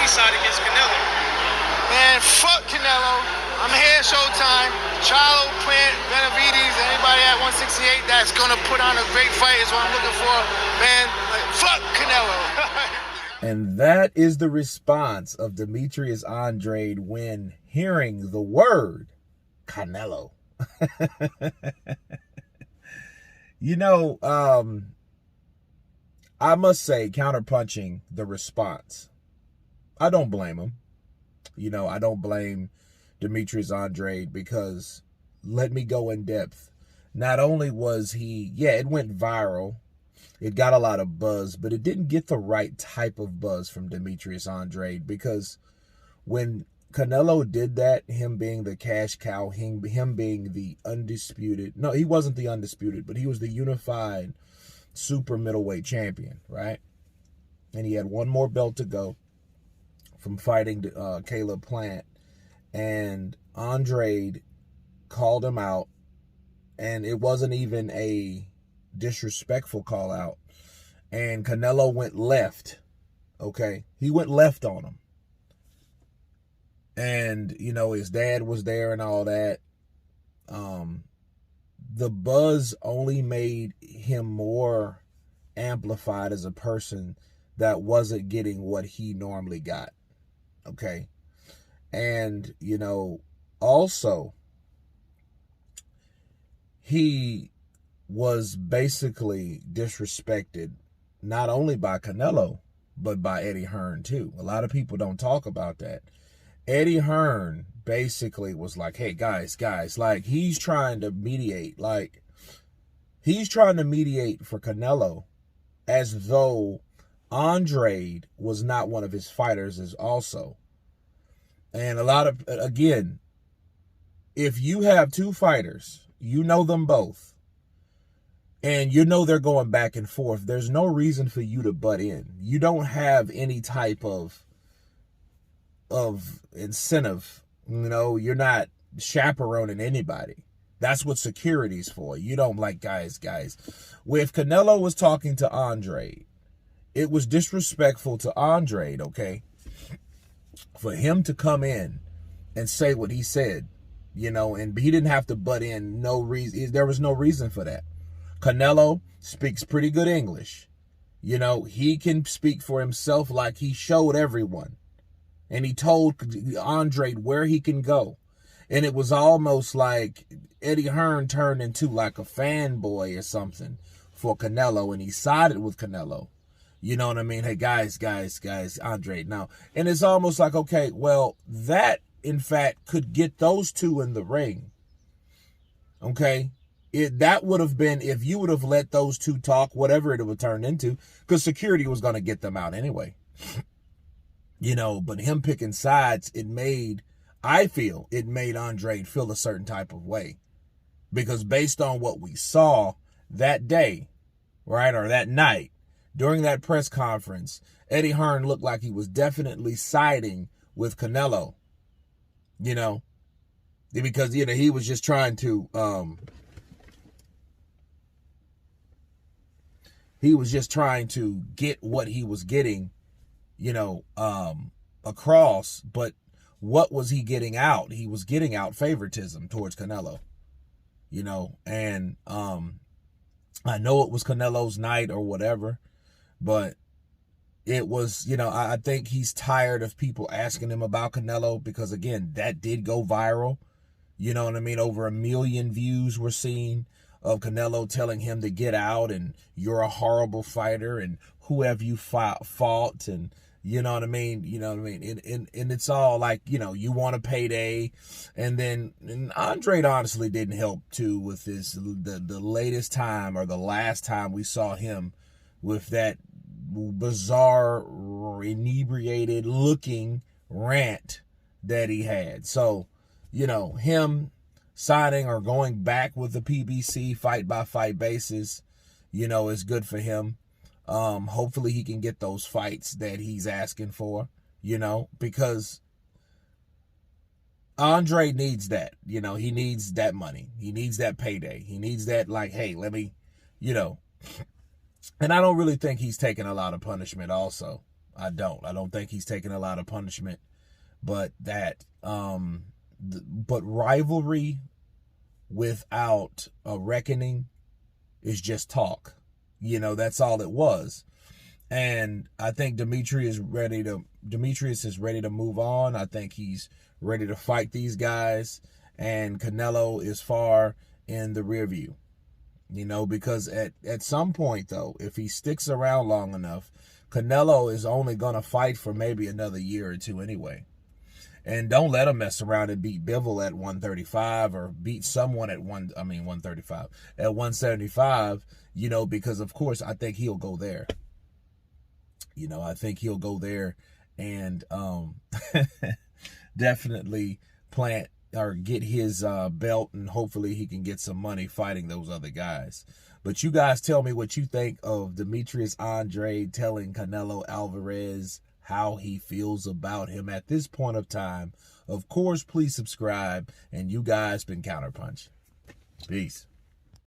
side against Canelo. Man, fuck Canelo. I'm here, Showtime. Charlo, Plant, Benavides, anybody at 168 that's gonna put on a great fight is what I'm looking for. Man, like, fuck Canelo. And that is the response of Demetrius Andrade when hearing the word Canelo. You know, I must say, counterpunching the response, I don't blame him. You know, I don't blame Demetrius Andrade because, let me go in depth. Not only was he, it went viral. It got a lot of buzz, but it didn't get the right type of buzz from Demetrius Andrade, because when Canelo did that, him being the cash cow, him being the undisputed, no, he wasn't the undisputed, but he was the unified super middleweight champion, right? And he had one more belt to go from fighting Caleb Plant, and Andrade called him out, and it wasn't even a disrespectful call out, and Canelo went left. Okay, he went left on him, and you know, his dad was there and all that. The buzz only made him more amplified as a person that wasn't getting what he normally got. Okay, and you know, also he was basically disrespected not only by Canelo, but by Eddie Hearn too. A lot of people don't talk about that. Eddie Hearn basically was like, hey, guys, like, he's trying to mediate. Like, he's trying to mediate for Canelo as though Andrade was not one of his fighters as also. And a lot of, again, if you have two fighters, you know them both, and you know they're going back and forth, there's no reason for you to butt in. You don't have any type of incentive. You know, you're not chaperoning anybody. That's what security's for. You don't, like, guys. If Canelo was talking to Andrade, it was disrespectful to Andrade, okay, for him to come in and say what he said, you know, and he didn't have to butt in. No reason. There was no reason for that. Canelo speaks pretty good English. You know, he can speak for himself, like he showed everyone. And he told Andrade where he can go. And it was almost like Eddie Hearn turned into like a fanboy or something for Canelo, and he sided with Canelo. You know what I mean? Hey, guys, Andrade. Now, and it's almost like, okay, well, that, in fact, could get those two in the ring. Okay? That would have been, if you would have let those two talk, whatever it would turn into, because security was going to get them out anyway. You know, but him picking sides, I feel it made Andrade feel a certain type of way. Because based on what we saw that day, right, or that night, during that press conference, Eddie Hearn looked like he was definitely siding with Canelo. You know, because, you know, he was just trying to, get what he was getting, you know, across. But what was he getting out? He was getting out favoritism towards Canelo, you know, and I know it was Canelo's night or whatever, but it was, you know, I think he's tired of people asking him about Canelo, because, again, that did go viral. You know what I mean? Over 1 million views were seen of Canelo telling him to get out, and you're a horrible fighter, and who have you fought, and you know what I mean? You know what I mean? And it's all like, you know, you want a payday. And Andrade honestly didn't help too with the latest time, or the last time we saw him with that bizarre, inebriated looking rant that he had. So, you know, him signing or going back with the PBC fight by fight basis, you know, is good for him. Hopefully he can get those fights that he's asking for, you know, because Andre needs that. You know, he needs that money. He needs that payday. He needs that, like, hey, let me, you know. And I don't really think he's taking a lot of punishment also. I don't think he's taking a lot of punishment, but but rivalry without a reckoning is just talk. That's all it was. And I think Demetrius is ready to move on. I think he's ready to fight these guys, and Canelo is far in the rear view. Because at some point, though, if he sticks around long enough, Canelo is only going to fight for maybe another year or two anyway. And don't let him mess around and beat Bivol at 135 or beat someone at 135, at 175, because of course I think he'll go there. I think he'll go there and definitely plant or get his belt, and hopefully he can get some money fighting those other guys. But you guys tell me what you think of Demetrius Andrade telling Canelo Alvarez how he feels about him at this point of time. Of course, please subscribe, and you guys been Counterpunch. Peace.